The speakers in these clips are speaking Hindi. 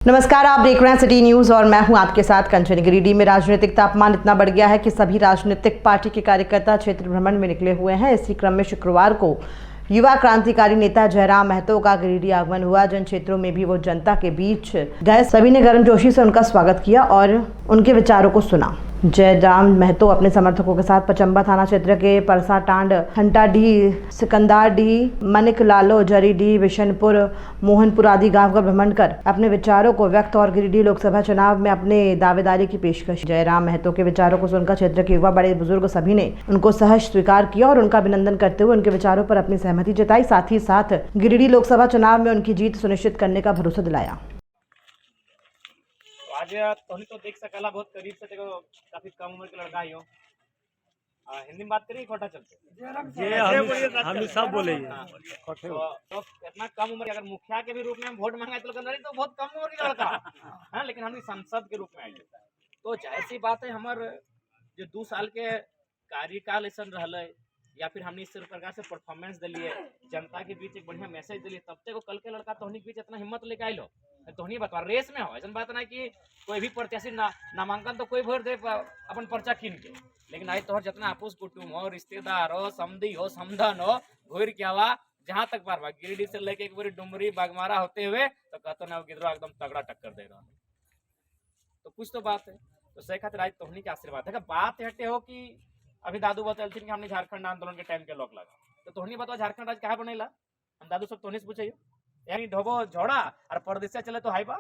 नमस्कार, आप देख रहे हैं सिटी न्यूज और मैं हूं आपके साथ कंचन। गिरिडीह में राजनीतिक तापमान इतना बढ़ गया है कि सभी राजनीतिक पार्टी के कार्यकर्ता क्षेत्र भ्रमण में निकले हुए हैं। इसी क्रम में शुक्रवार को युवा क्रांतिकारी नेता जयराम महतो का गिरिडीह आगमन हुआ। जिन क्षेत्रों में भी वो जनता के बीच गए, सभी ने गर्मजोशी से उनका स्वागत किया और उनके विचारों को सुना। जयराम महतो अपने समर्थकों के साथ पचंबा थाना क्षेत्र के परसाटांड, हंटाडीह, सिकंदराडीह, मनिकलालो, जरीडीह, बिशनपुर, मोहनपुर आदि गांव का भ्रमण कर अपने विचारों को व्यक्त और गिरिडीह लोकसभा चुनाव में अपने दावेदारी की पेशकश। जयराम महतो के विचारों को सुनकर क्षेत्र के युवा, बड़े बुजुर्ग सभी ने उनको सहर्ष स्वीकार किया और उनका अभिनंदन करते हुए उनके विचारों पर अपनी सहमति जताई। साथ ही साथ गिरिडीह लोकसभा चुनाव में उनकी जीत सुनिश्चित करने का भरोसा दिलाया। आज तोहनी तो देख सकला बहुत करीब से, देखो काफी कम उम्र के लड़का ही हो। हिंदी में बात करिए, खोटा चलते हम सब बोले तो इतना कम उम्र, अगर मुखिया के भी रूप में हम वोट मांगे तो बहुत कम उम्र के लड़का है, लेकिन हम संसद के रूप में आए तो जाहिर सी बात है, हमार जो 2 साल के कार्यकाल ऐसा रहा या फिर हमने इस प्रकार से परफॉर्मेंस दिलिए, जनता के बीच एक बढ़िया मैसेज दिलिए, तब तक कल के लड़का तोहनी के बीच इतना हिम्मत लेके आइलो। तोहनी बता रेस में हो, ऐसा बात ना कि कोई भी प्रत्याशी नामांकन तो कोई भर दे अपन पर्चा कीन के, लेकिन आज तोहर जितना आपूस कुटुम हो, रिश्तेदार हो, समधी हो, समधन हो, घूर के आवा जहाँ तक बार बार गिरिडीह से लेके एक बार डुमरी बागमारा होते हुए तो कहते ना गिदरा एकदम तगड़ा टक्कर दे रहा, तो कुछ तो बात है। तो सही खातिर आज तोहनी के आशीर्वाद है। बात हटे हो कि अभी दादू बतलथिन कि हमने झारखंड आंदोलन के टाइम के लोग लगा, तो तोहनी बताओ झारखंड राज्य कहाँ बनेला? हम दादू सब तोहनी से पूछे यानी ढोबो झोड़ा और परदेसिया चले तो हाइबा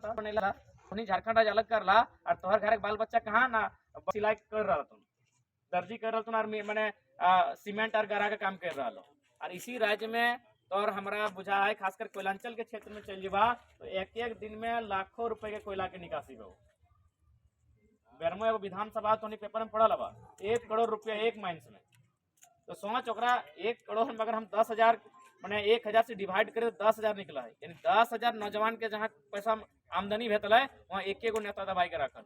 बनेला। तोहनी झारखंड राज्य अलग कर ला और तोहर घर के बाल बच्चा कहाँ ना सिलाई कर रहा तुम, दर्जी कर रहा तुम, और मैंने सीमेंट और गरा का काम कर रहा लो, और इसी राज्य में तो हमारा बुझा है खासकर कोयलांचल के क्षेत्र में चल जीवा तो एक दिन में लाखों रुपए के कोयला के निकासी हो। बेरमो एगो विधानसभा तो पेपर में पढ़ल बा 1 करोड़ रुपया एक माइंस में, तो सोच ओकरा 1 करोड़ में अगर हम 10,000 मैंने 1,000 से डिवाइड करें तो 10,000 निकला है, यानी 10,000 नौजवान के जहाँ पैसा आमदनी भेटल है वहाँ एक नेता दबाई के रखल।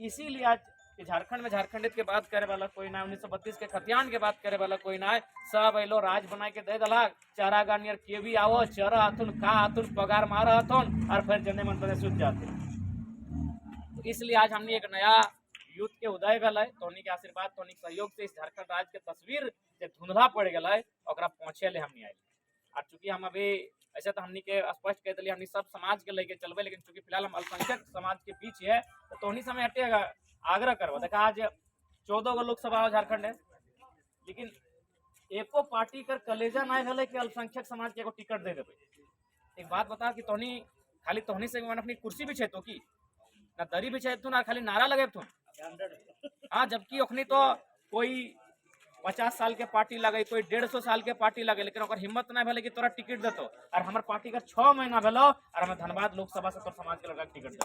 इसीलिए आज झारखंड में झारखंडित के बात करे वाला कोई ना, 1932 के खतियान के बात करे वाला कोई ना, सब अलो राज बना के दे दला, चारा गानियर के भी आओ, चर हथुन, का हथुन, पगार मार हथुन और फिर जने मन पर सूझ जाते। इसलिए आज हमने एक नया यूथ के उदय गल है, तोहनी के आशीर्वाद, तोहनी के सहयोग से इस झारखंड राज्य के तस्वीर जो धुंधला पड़ गया है ओकरा पहुंचे ले हमनी आई। और चूंकि हम अभी ऐसे तो हमनी के स्पष्ट कह दिली हमनी सब समाज के लेके चलबे, लेकिन चूंकि फिलहाल हम अल्पसंख्यक समाज के बीच है तो तोहनी समय हटेगा आग्रह करवा। देखा आज 14 गो लोकसभा हो झारखंड है, लेकिन एको पार्टी कर कलेजा ना भले कि अल्पसंख्यक समाज के एगो टिकट दे देवे। एक बात बता कि तोहनी खाली तोहनी से अपनी कुर्सी भी छे तो की ना दरी बिछाए थुन और खाली नारा लगे थुन। हाँ, जबकि ओखनी तो कोई 50 साल के पार्टी लगे, कोई 150 साल के पार्टी लगे, लेकिन ओकर हिम्मत ना भले कि तोरा टिकट देतो, और हमार पार्टी का 6 महीना भेलो और हमें धनबाद लोकसभा से तोर समाज के लड़का टिकट दे।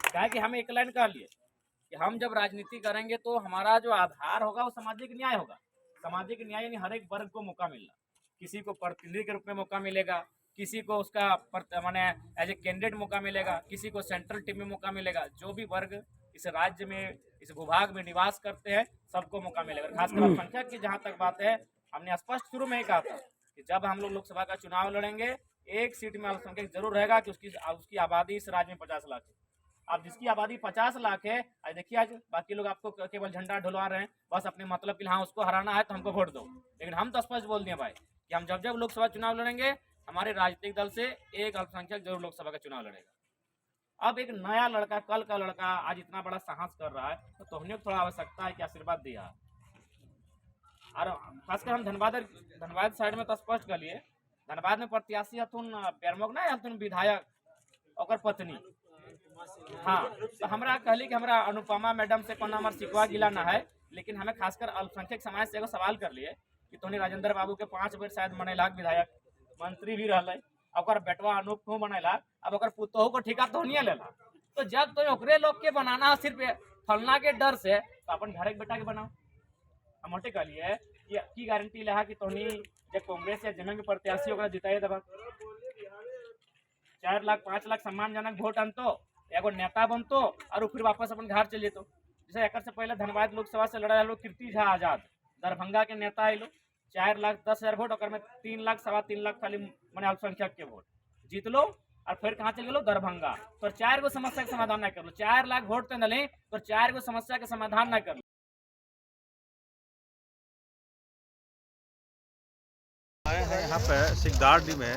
क्या कि हमें एक लाइन कह लिए कि हम जब राजनीति करेंगे तो हमारा जो आधार होगा वो सामाजिक न्याय होगा। सामाजिक न्याय यानी हर एक वर्ग को मौका मिलना, किसी को प्रतिनिधि के रूप में मौका मिलेगा, किसी को उसका माने एज ए कैंडिडेट मौका मिलेगा, किसी को सेंट्रल टीम में मौका मिलेगा। जो भी वर्ग इस राज्य में, इस भूभाग में निवास करते हैं सबको मौका मिलेगा। खासकर अल्पसंख्यक की जहाँ तक बात है, हमने स्पष्ट शुरू में ही कहा था कि जब हम लोग लोकसभा का चुनाव लड़ेंगे एक सीट में अल्पसंख्यक जरूर रहेगा कि उसकी आबादी इस राज्य में 50 लाख है। अब जिसकी आबादी 50 लाख है, आज देखिए आज बाकी लोग आपको केवल झंडा ढुलवा रहे हैं बस अपने मतलब के लिए, हाँ उसको हराना है तो हमको वोट दो, लेकिन हम तो स्पष्ट बोल दिए भाई कि हम जब लोकसभा चुनाव लड़ेंगे हमारे राजनीतिक दल से एक अल्पसंख्यक जरूर लोकसभा का चुनाव लड़ेगा। अब एक नया लड़का, कल का लड़का आज इतना बड़ा साहस कर रहा है तो तोहनी को थोड़ा आवश्यकता है कि आशीर्वाद दिया। और खासकर हम धनबाद साइड में तो स्पष्ट कर लिए, धनबाद में प्रत्याशी हथुन बेरमोग ना हथुन विधायक और पत्नी। हाँ, तो हमरा कहली कि हमरा अनुपमा मैडम से कोनो हमार शिकवा गिला ना है, लेकिन हमें खासकर अल्पसंख्यक समाज से एगो सवाल कर लिए कि तोहनी राजेंद्र बाबू के 5 बेर शायद मनैलाक विधायक, मंत्री भी रहले, और बेटवा अनूप को बनैला, अब ओकर पुतोहू को ठिका तोहनिए लेला। तो जब तो ओकरे लोग के बनाना सिर्फ फलना के डर से, तो अपन घर के बेटा के बनाओ। हम हटे कहलिए कि की गारंटी लहा कि तोहनी जब कांग्रेस या जमीन के प्रत्याशी ओकरा जिताए देबा, 4 लाख 5 लाख सम्मानजनक वोट अनतो, एगो नेता बनतो और फिर वापस अपन घर चल जेतो। जैसे एक से पहले धनबाद लोकसभा से लड़ा लो कीर्ति झा आजाद, दरभंगा के नेता आइलो, 4,10,000 वोट और मैं 3 लाख 3.25 लाख खाली मैंने अल्पसंख्यक के वोट जीत लो और फिर कहाँ चले लो दरभंगा तो 4 गो समस्या के समाधान न कर लो 4 लाख वोट तो न ले तो 4 गो समस्या के समाधान न कर लो। आए हैं यहाँ पे सिकदारडी में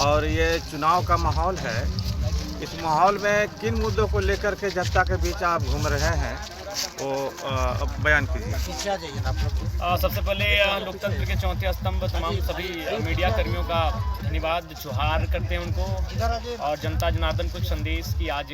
और ये चुनाव का माहौल है। इस माहौल में किन मुद्दों को लेकर के जनता के बीच आप घूम रहे हैं वो बयान कीजिए। सबसे पहले लोकतंत्र के चौथे स्तंभ तमाम सभी मीडिया कर्मियों का धन्यवाद जोहार करते हैं उनको और जनता जनार्दन कुछ संदेश कि आज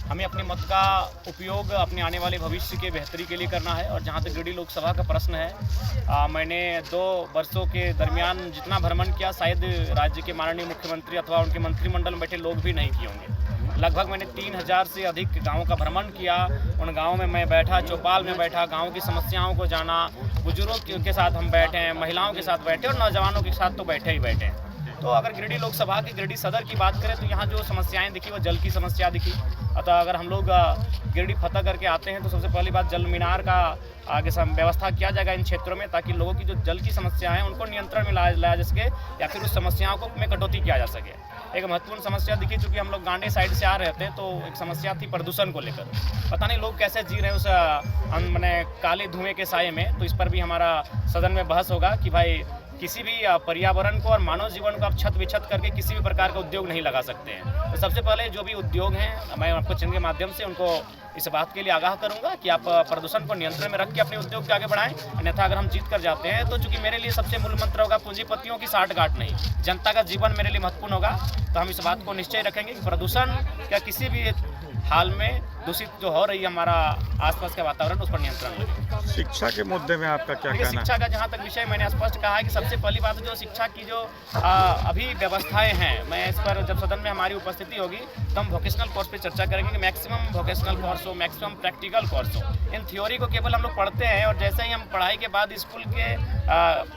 हमें अपने मत का उपयोग अपने आने वाले भविष्य के बेहतरी के लिए करना है। और जहाँ तक गिरिडीह लोकसभा का प्रश्न है मैंने 2 वर्षों के दरमियान जितना भ्रमण किया शायद राज्य के माननीय मुख्यमंत्री अथवा उनके मंत्रिमंडल में बैठे लोग भी नहीं किए होंगे। लगभग मैंने 3000 से अधिक गाँवों का भ्रमण किया। उन गाँवों में मैं बैठा, चौपाल में बैठा, गाँव की समस्याओं को जाना, बुजुर्गों के साथ हम बैठे हैं, महिलाओं के साथ बैठे और नौजवानों के साथ तो बैठे ही बैठे हैं। तो अगर गिरिडीह लोकसभा की गिरिडीह सदर की बात करें तो यहाँ जो समस्याएं दिखी वो जल की समस्या दिखी। अतः अगर हम लोग गिरिडीह फतह करके आते हैं तो सबसे पहली बात जल मीनार का आगे व्यवस्था किया जाएगा इन क्षेत्रों में ताकि लोगों की जो जल की समस्या है उनको नियंत्रण में लाया जा सके या फिर उस समस्याओं को में कटौती किया जा सके। एक महत्वपूर्ण समस्या दिखी चूँकि हम लोग गांडे साइड से आ रहे थे तो एक समस्या थी प्रदूषण को लेकर। पता नहीं लोग कैसे जी रहे हैं उस मैंने काले धुएँ के साये में। तो इस पर भी हमारा सदन में बहस होगा कि भाई किसी भी पर्यावरण को और मानव जीवन को आप छत विछत करके किसी भी प्रकार का उद्योग नहीं लगा सकते हैं। तो सबसे पहले जो भी उद्योग हैं मैं आपको चैनल के माध्यम से उनको इस बात के लिए आगाह करूंगा कि आप प्रदूषण को नियंत्रण में रख के अपने उद्योग के आगे बढ़ाएं। अन्यथा अगर हम जीत कर जाते हैं तो चूंकि मेरे लिए सबसे मूल मंत्र होगा पूंजीपतियों की साठगांठ नहीं, जनता का जीवन मेरे लिए महत्वपूर्ण होगा। तो हम इस बात को निश्चय रखेंगे कि प्रदूषण या किसी भी हाल में दूषित जो हो रही है हमारा आसपास का वातावरण उस पर नियंत्रण लगे। शिक्षा के मुद्दे में आपका क्या कहना है? शिक्षा का जहाँ तक विषय मैंने स्पष्ट कहा है कि सबसे पहली बात जो शिक्षा की जो अभी व्यवस्थाएं हैं मैं इस पर जब सदन में हमारी उपस्थिति होगी तो हम वोकेशनल कोर्स पे चर्चा करेंगे कि मैक्सिमम वोकेशनल कोर्स हो, मैक्सिमम प्रैक्टिकल कोर्स हो। इन थ्योरी को केवल हम लोग पढ़ते हैं और जैसे ही हम पढ़ाई के बाद स्कूल के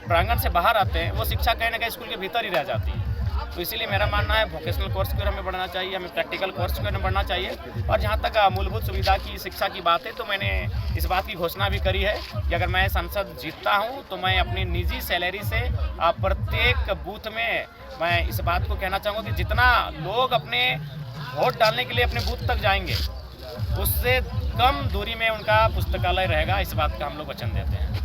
प्रांगण से बाहर आते हैं वो शिक्षा कहीं ना कहीं स्कूल के भीतर ही रह जाती है। तो इसीलिए मेरा मानना है वोकेशनल कोर्स की ओर हमें बढ़ना चाहिए, हमें प्रैक्टिकल कोर्स की ओर बढ़ना चाहिए। और जहाँ तक मूलभूत सुविधा की शिक्षा की बात है तो मैंने इस बात की घोषणा भी करी है कि अगर मैं संसद जीतता हूँ तो मैं अपनी निजी सैलरी से प्रत्येक बूथ में मैं इस बात को कहना चाहूँगा कि जितना लोग अपने वोट डालने के लिए अपने बूथ तक जाएंगे उससे कम दूरी में उनका पुस्तकालय रहेगा। इस बात का हम लोग वचन देते हैं।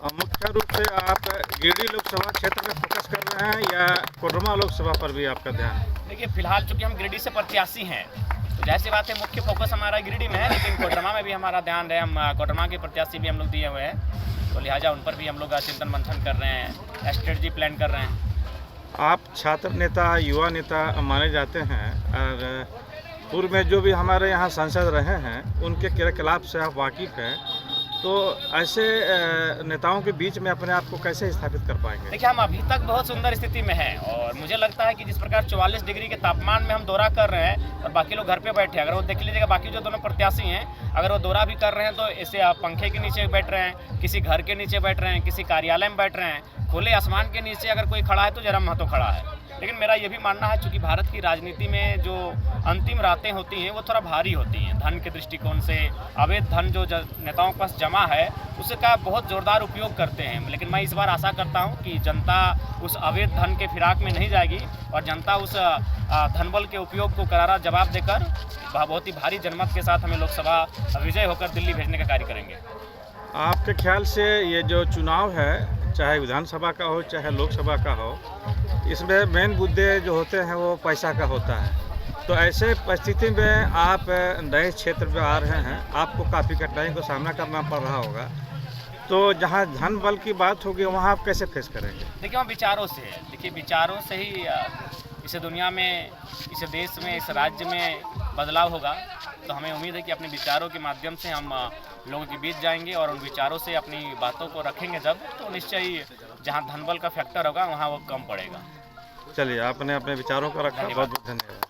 मुख्य रूप से आप गिरिडीह लोकसभा क्षेत्र में फोकस कर रहे हैं या कोडरमा लोकसभा पर भी आपका ध्यान? देखिए फिलहाल चूंकि हम गिरिडीह से प्रत्याशी हैं तो जैसी बात है मुख्य फोकस हमारा गिरिडीह में है, लेकिन कोडरमा में भी हमारा ध्यान है। हम कोडरमा के प्रत्याशी भी हम लोग दिए हुए हैं तो लिहाजा उन पर भी हम लोग चिंतन मंथन कर रहे हैं, स्ट्रेटजी प्लान कर रहे हैं। आप छात्र नेता, युवा नेता माने जाते हैं और पूर्व में जो भी हमारे यहाँ सांसद रहे हैं उनके क्रियाकलाप से आप वाकिफ़ हैं, तो ऐसे नेताओं के बीच में अपने आप को कैसे स्थापित कर पाएंगे? देखिए हम अभी तक बहुत सुंदर स्थिति में हैं और मुझे लगता है कि जिस प्रकार 44 डिग्री के तापमान में हम दौरा कर रहे हैं और बाकी लोग घर पे बैठे हैं, अगर वो देख लीजिएगा बाकी जो दोनों प्रत्याशी हैं अगर वो दौरा भी कर रहे हैं तो ऐसे आप पंखे के नीचे बैठ रहे हैं, किसी घर के नीचे बैठ रहे हैं, किसी कार्यालय में बैठ रहे हैं, खुले आसमान के नीचे अगर कोई खड़ा है तो जरा महतो खड़ा है। लेकिन मेरा ये भी मानना है चूँकि भारत की राजनीति में जो अंतिम रातें होती हैं वो थोड़ा भारी होती हैं। धन के दृष्टिकोण से अवैध धन जो नेताओं के पास जमा है उसका बहुत ज़ोरदार उपयोग करते हैं। लेकिन मैं इस बार आशा करता हूं कि जनता उस अवैध धन के फिराक में नहीं जाएगी और जनता उस धनबल के उपयोग को करारा जवाब देकर बहुत ही भारी जनमत के साथ हमें लोकसभा विजय होकर दिल्ली भेजने का कार्य करेंगे। आपके ख्याल से ये जो चुनाव है चाहे विधानसभा का हो चाहे लोकसभा का हो, इसमें मेन मुद्दे जो होते हैं वो पैसा का होता है। तो ऐसे परिस्थिति में आप नए क्षेत्र में आ रहे हैं, आपको काफ़ी कठिनाई का सामना करना पड़ रहा होगा, तो जहाँ धन बल की बात होगी वहाँ आप कैसे फेस करेंगे? देखिए हम विचारों से है, देखिए विचारों से ही इस दुनिया में, इस देश में, इस राज्य में बदलाव होगा। तो हमें उम्मीद है कि अपने विचारों के माध्यम से हम लोगों के बीच जाएंगे और उन विचारों से अपनी बातों को रखेंगे जब, तो निश्चय ही जहाँ धनबल का फैक्टर होगा वहाँ वो कम पड़ेगा। चलिए, आपने अपने विचारों को रखा, बहुत बहुत धन्यवाद।